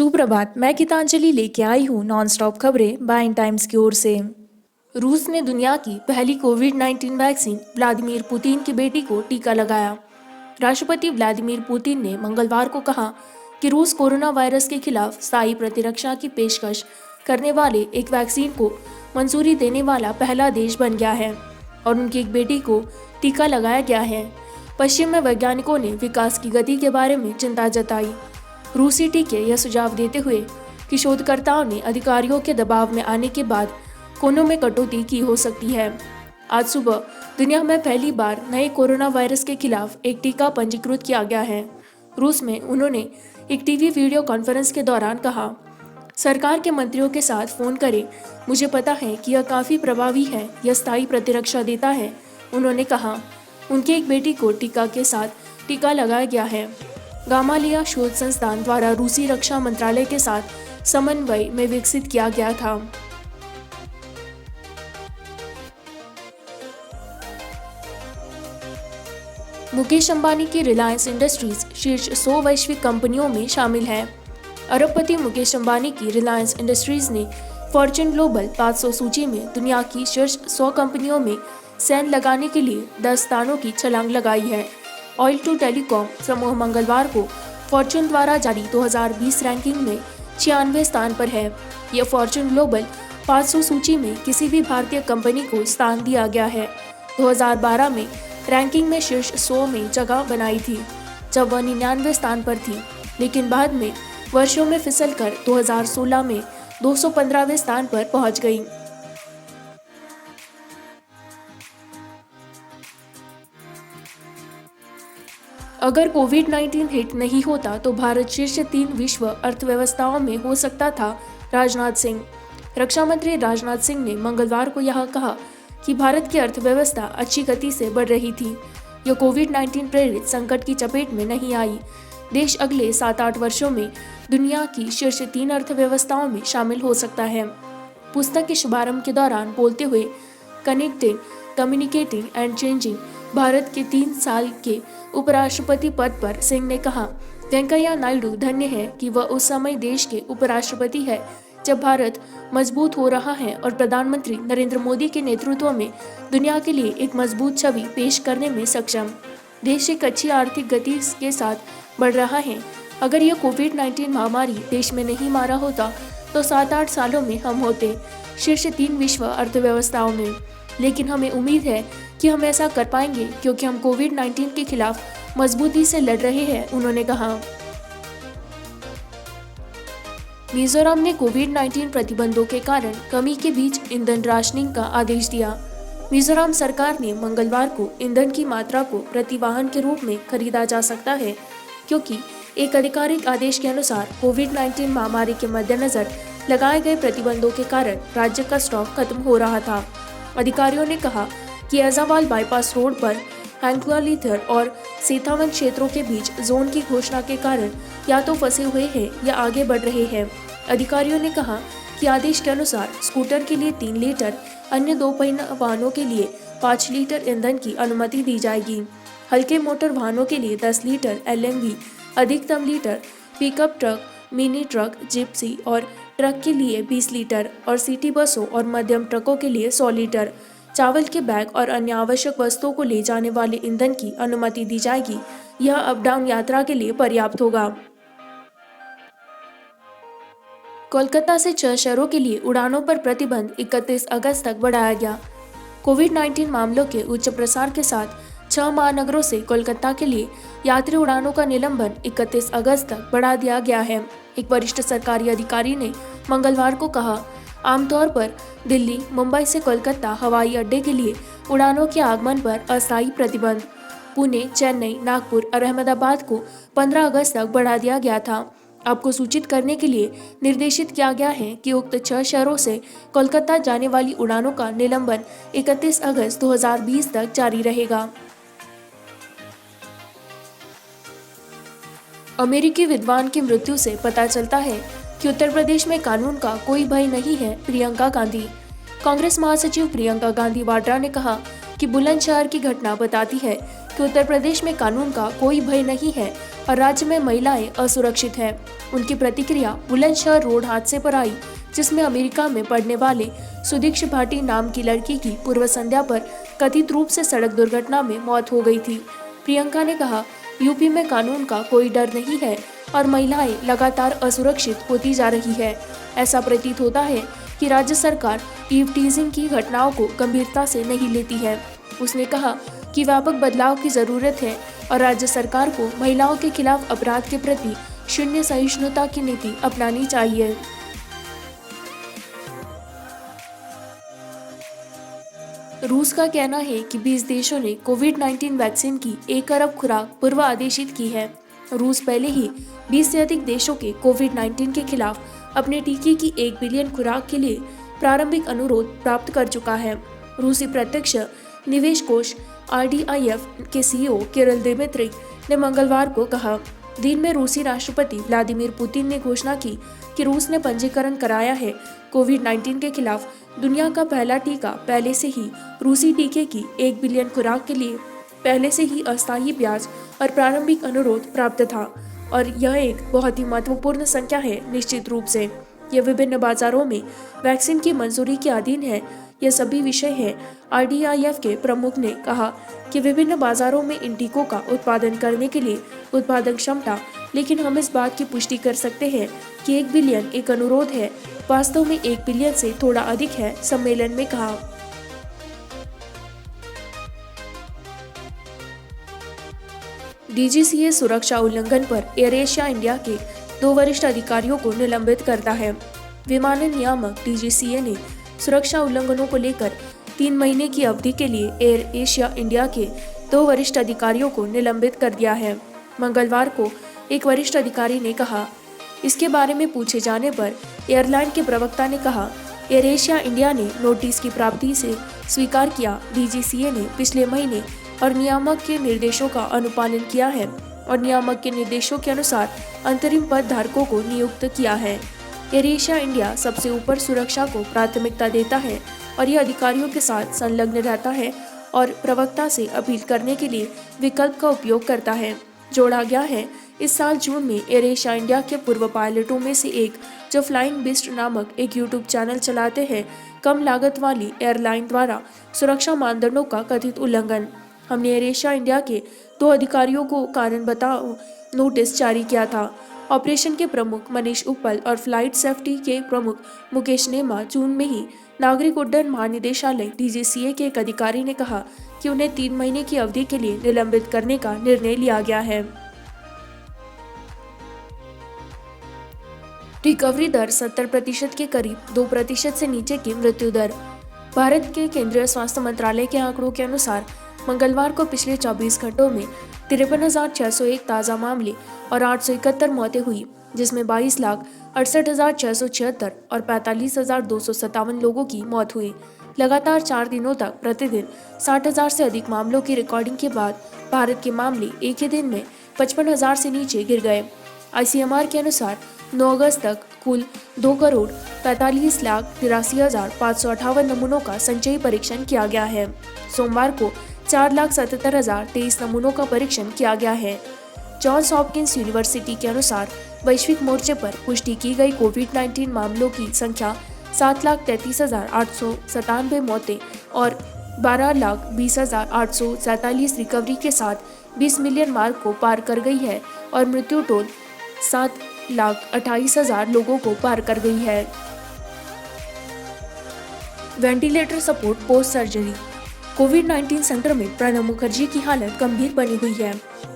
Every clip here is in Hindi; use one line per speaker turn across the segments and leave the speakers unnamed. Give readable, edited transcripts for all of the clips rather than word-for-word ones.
सुप्रभात। मैं गीतांजलि लेके आई हूँ नॉन स्टॉप खबरें बाय टाइम्स की ओर से। रूस ने दुनिया की पहली कोविड-19 वैक्सीन व्लादिमीर पुतिन की बेटी को टीका लगाया। राष्ट्रपति व्लादिमीर पुतिन ने मंगलवार को कहा कि रूस कोरोना वायरस के खिलाफ स्थायी प्रतिरक्षा की पेशकश करने वाले एक वैक्सीन को मंजूरी देने वाला पहला देश बन गया है और उनकी एक बेटी को टीका लगाया गया है। पश्चिम में वैज्ञानिकों ने विकास की गति के बारे में चिंता जताई। रूसी टीके यह सुझाव देते हुए कि शोधकर्ताओं ने अधिकारियों के दबाव में आने के बाद कोनों में कटौती की हो सकती है। आज सुबह दुनिया में पहली बार नए कोरोना वायरस के खिलाफ एक टीका पंजीकृत किया गया है। रूस में उन्होंने एक टीवी वीडियो कॉन्फ्रेंस के दौरान कहा, सरकार के मंत्रियों के साथ फोन करें, मुझे पता है कि यह काफ़ी प्रभावी है, यह स्थायी प्रतिरक्षा देता है। उन्होंने कहा उनकी एक बेटी को टीका के साथ टीका लगाया गया है। गामालिया शोध संस्थान द्वारा रूसी रक्षा मंत्रालय के साथ समन्वय में विकसित किया गया था। मुकेश अंबानी की रिलायंस इंडस्ट्रीज शीर्ष 100 वैश्विक कंपनियों में शामिल है। अरबपति मुकेश अंबानी की रिलायंस इंडस्ट्रीज ने फॉर्च्यून ग्लोबल 500 सूची में दुनिया की शीर्ष 100 कंपनियों में सेंध लगाने के लिए 10 स्थानों की छलांग लगाई है। ऑयल टू टेलीकॉम समूह मंगलवार को फॉर्च्यून द्वारा जारी 2020 रैंकिंग में 96 स्थान पर है। यह फॉर्च्यून ग्लोबल 500 सूची में किसी भी भारतीय कंपनी को स्थान दिया गया है। 2012 में रैंकिंग में शीर्ष 100 में जगह बनाई थी, जब वह 99 स्थान पर थी, लेकिन बाद में वर्षों में फिसलकर 2016 में 215वें स्थान पर पहुंच गई। अगर कोविड-19 हिट नहीं होता तो भारत शीर्ष 3 विश्व अर्थव्यवस्थाओं में हो सकता था, राजनाथ सिंह। रक्षा मंत्री राजनाथ सिंह ने मंगलवार को यह कहा कि भारत की अर्थव्यवस्था अच्छी गति से बढ़ रही थी। यह कोविड-19 प्रेरित संकट की चपेट में नहीं आई। देश अगले 7-8 वर्षों में दुनिया की शीर्ष 3 अर्थव्यवस्थाओं में शामिल हो सकता है। पुस्तक के शुभारंभ के दौरान बोलते हुए connecting, communicating and changing Bharat के 3 साल के उपराष्ट्रपति पद पर सिंह ने कहा, वेंकैया नायडू धन्य है कि वह उस समय देश के उपराष्ट्रपति है जब भारत मजबूत हो रहा है और प्रधानमंत्री नरेंद्र मोदी के नेतृत्व में दुनिया के लिए एक मजबूत छवि पेश करने में सक्षम। देश एक अच्छी आर्थिक गति के साथ बढ़ रहा है। अगर यह कोविड-19 महामारी देश में नहीं मारा होता तो 7-8 सालों में हम होते शीर्ष 3 विश्व अर्थव्यवस्थाओं में, लेकिन हमें उम्मीद है कि हम ऐसा कर पाएंगे क्योंकि हम कोविड-19 के खिलाफ मजबूती से लड़ रहे हैं, उन्होंने कहा। मिजोरम ने कोविड-19 प्रतिबंधों के कारण कमी के बीच ईंधन राशनिंग का आदेश दिया। मिजोरम सरकार ने मंगलवार को ईंधन की मात्रा को प्रति वाहन के रूप में खरीदा जा सकता है, क्योंकि एक आधिकारिक आदेश के अनुसार कोविड-19 महामारी के मद्देनजर लगाए गए प्रतिबंधों के कारण राज्य का स्टॉक खत्म हो रहा था। अधिकारियों ने कहा कि एजावाल बाईपास रोड पर हैंगुआलीथर और सीतावन क्षेत्रों के बीच जोन की घोषणा के कारण या तो फंसे हुए हैं या आगे बढ़ रहे हैं। अधिकारियों ने कहा कि आदेश के अनुसार स्कूटर के लिए 3 लीटर, अन्य 2 पहिया वाहनों के लिए 5 लीटर ईंधन की अनुमति दी जाएगी। हल्के मोटर वाहनों के लिए 10 लीटर LMV, अधिकतम litre, pickup truck, mini truck, Gypsy और ट्रक के लिए 20 लीटर और सिटी बसों और मध्यम ट्रकों के लिए 100 लीटर चावल के बैग और अन्य आवश्यक वस्तुओं को ले जाने वाले ईंधन की अनुमति दी जाएगी। यह अप डाउन यात्रा के लिए पर्याप्त होगा। कोलकाता से 6 शहरों के लिए उड़ानों पर प्रतिबंध 31 अगस्त तक बढ़ाया गया। कोविड-19 मामलों के उच्च प्रसार के साथ 6 महानगरों से कोलकाता के लिए यात्री उड़ानों का निलंबन 31 अगस्त तक बढ़ा दिया गया है। एक वरिष्ठ सरकारी अधिकारी ने मंगलवार को कहा, आमतौर पर दिल्ली, मुंबई से कोलकाता हवाई अड्डे के लिए उड़ानों के आगमन पर अस्थायी प्रतिबंध पुणे, चेन्नई, नागपुर और अहमदाबाद को 15 अगस्त तक बढ़ा दिया गया था। आपको सूचित करने के लिए निर्देशित किया गया है कि उक्त 6 शहरों से कोलकाता जाने वाली उड़ानों का निलंबन 31 अगस्त 2020 तक जारी रहेगा। अमेरिकी विद्वान की मृत्यु से पता चलता है कि उत्तर प्रदेश में कानून का कोई भय नहीं है, प्रियंका गांधी। कांग्रेस महासचिव प्रियंका गांधी वाड्रा ने कहा कि बुलंदशहर की घटना बताती है कि उत्तर प्रदेश में कानून का कोई भय नहीं है और राज्य में महिलाएं असुरक्षित हैं। उनकी प्रतिक्रिया बुलंदशहर रोड हादसे पर आई, जिसमें अमेरिका में पढ़ने वाले सुदीक्षा भाटी नाम की लड़की की पूर्व संध्या पर कथित रूप से सड़क दुर्घटना में मौत हो गई थी। प्रियंका ने कहा, यूपी में कानून का कोई डर नहीं है और महिलाएं लगातार असुरक्षित होती जा रही है। ऐसा प्रतीत होता है कि राज्य सरकार ईव टीजिंग की घटनाओं को गंभीरता से नहीं लेती है। उसने कहा कि व्यापक बदलाव की जरूरत है और राज्य सरकार को महिलाओं के खिलाफ अपराध के प्रति शून्य सहिष्णुता की नीति अपनानी चाहिए। रूस का कहना है कि 20 देशों ने कोविड-19 वैक्सीन की 1 अरब खुराक पूर्व आदेशित की है। रूस पहले ही 20 से अधिक देशों के कोविड-19 के खिलाफ अपने टीके की 1 बिलियन खुराक के लिए प्रारंभिक अनुरोध प्राप्त कर चुका है। रूसी प्रत्यक्ष निवेश कोष RDIF के CEO किरिल दिमित्री ने मंगलवार को कहा। दिन में रूसी राष्ट्रपति व्लादिमीर पुतिन ने घोषणा की कि रूस ने पंजीकरण कराया है। कोविड-19 के खिलाफ दुनिया का पहला टीका पहले से ही रूसी टीके की 1 बिलियन खुराक के लिए पहले से ही अस्थायी ब्याज और प्रारंभिक अनुरोध प्राप्त था और यह एक बहुत ही महत्वपूर्ण संख्या है। निश्चित रूप से यह विभिन्न बाजारों में वैक्सीन की मंजूरी के अधीन है। यह सभी विषय है। RDIF के प्रमुख ने कहा कि विभिन्न बाजारों में इन टीकों का उत्पादन करने के लिए उत्पादन क्षमता, लेकिन हम इस बात की पुष्टि कर सकते हैं कि 1 बिलियन एक अनुरोध है, वास्तव में 1 बिलियन से थोड़ा अधिक है, सम्मेलन में कहा। DGCA सुरक्षा उल्लंघन पर एयर एशिया इंडिया के 2 वरिष्ठ अधिकारियों को निलंबित करता है। विमानन नियामक DGCA ने सुरक्षा उल्लंघनों को लेकर 3 महीने की अवधि के लिए एयर एशिया इंडिया के 2 वरिष्ठ अधिकारियों को निलंबित कर दिया है। मंगलवार को एक वरिष्ठ अधिकारी ने कहा। इसके बारे में पूछे जाने पर एयरलाइन के प्रवक्ता ने कहा, एयर एशिया इंडिया ने नोटिस की प्राप्ति से स्वीकार किया। DGCA ने पिछले महीने और नियामक के निर्देशों का अनुपालन किया है और नियामक के निर्देशों के अनुसार अंतरिम पद धारकों को नियुक्त किया है। एयर एशिया इंडिया सबसे ऊपर सुरक्षा को प्राथमिकता देता है और यह अधिकारियों के साथ संलग्न रहता है और प्रवक्ता से अपील करने के लिए विकल्प का उपयोग करता है। जोड़ा गया है। इस साल जून में एयर एशिया इंडिया के पूर्व पायलटों में से एक, जो फ्लाइंग बिस्ट नामक एक यूट्यूब चैनल चलाते हैं, कम लागत वाली एयरलाइन द्वारा सुरक्षा मानदंडों का कथित उल्लंघन। हमने एयर एशिया इंडिया के 2 अधिकारियों को कारण बताओ नोटिस जारी किया था। ऑपरेशन के प्रमुख मनीष उपल और फ्लाइट सेफ्टी के प्रमुख मुकेश नेमा जून में ही नागरिक उड्डयन महानिदेशालय DGCA के एक अधिकारी ने कहा कि उन्हें 3 महीने की अवधि के लिए निलंबित करने का निर्णय लिया गया है। रिकवरी दर 70% के करीब, 2% से नीचे की मृत्यु दर। भारत के केंद्रीय स्वास्थ्य मंत्रालय के आंकड़ों के अनुसार मंगलवार को पिछले 24 घंटों में 53,601 ताज़ा मामले और 871 मौतें हुई, जिसमें 22,68,676 और 45,257 लोगों की मौत हुई। लगातार 4 दिनों तक प्रतिदिन 60,000 से अधिक मामलों की रिकॉर्डिंग के बाद भारत के मामले एक ही दिन में 55,000 से नीचे गिर गए। ICMR के अनुसार 9 अगस्त तक कुल 2,45,83,558 नमूनों का संचयी परीक्षण किया गया है। सोमवार को 4,77,023 नमूनों का परीक्षण किया गया है। जॉन्स हॉपकिंस यूनिवर्सिटी के अनुसार वैश्विक मोर्चे पर पुष्टि की गई कोविड-19 मामलों की संख्या 7,33,897 मौतें और 12,20,847 रिकवरी के साथ 20 मिलियन मार्क को पार कर गई है और मृत्यु टोल 7,28,000 लोगों को पार कर गई है। Ventilator support post surgery. कोविड-19 संक्रमित प्रणब मुखर्जी की हालत गंभीर बनी हुई है।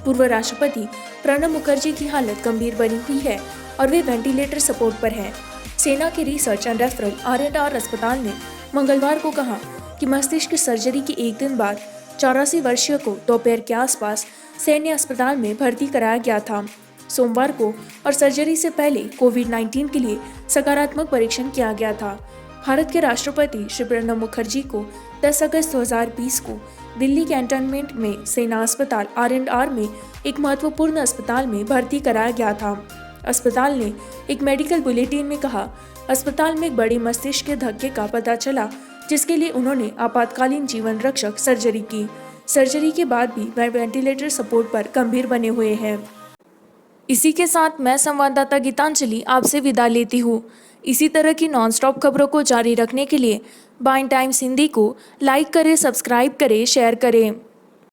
पूर्व राष्ट्रपति प्रणब मुखर्जी की हालत गंभीर बनी हुई है और वे वेंटिलेटर सपोर्ट पर हैं। सेना के रिसर्च एंड रेफरल R&R अस्पताल ने मंगलवार को कहा कि मस्तिष्क सर्जरी के एक दिन बाद 84 वर्षीय को दोपहर के आसपास सैन्य अस्पताल में भर्ती कराया गया था। सोमवार को और सर्जरी से पहले कोविड-19 के लिए सकारात्मक परीक्षण किया गया था। भारत के राष्ट्रपति श्री प्रणब मुखर्जी को 10 अगस्त 2020 को दिल्ली कैंटोनमेंट में सेना अस्पताल R&R में एक महत्वपूर्ण अस्पताल में भर्ती कराया गया था। अस्पताल ने एक मेडिकल बुलेटिन में कहा, अस्पताल में एक बड़े मस्तिष्क के धक्के का पता चला, जिसके लिए उन्होंने आपातकालीन जीवन रक्षक सर्जरी की। सर्जरी के बाद भी वह वेंटिलेटर सपोर्ट पर गंभीर बने हुए हैं। इसी के साथ मैं संवाददाता गीतांजलि आपसे विदा लेती हूँ। इसी तरह की नॉनस्टॉप खबरों को जारी रखने के लिए बाइन टाइम्स हिंदी को लाइक करें, सब्सक्राइब करें, शेयर करें।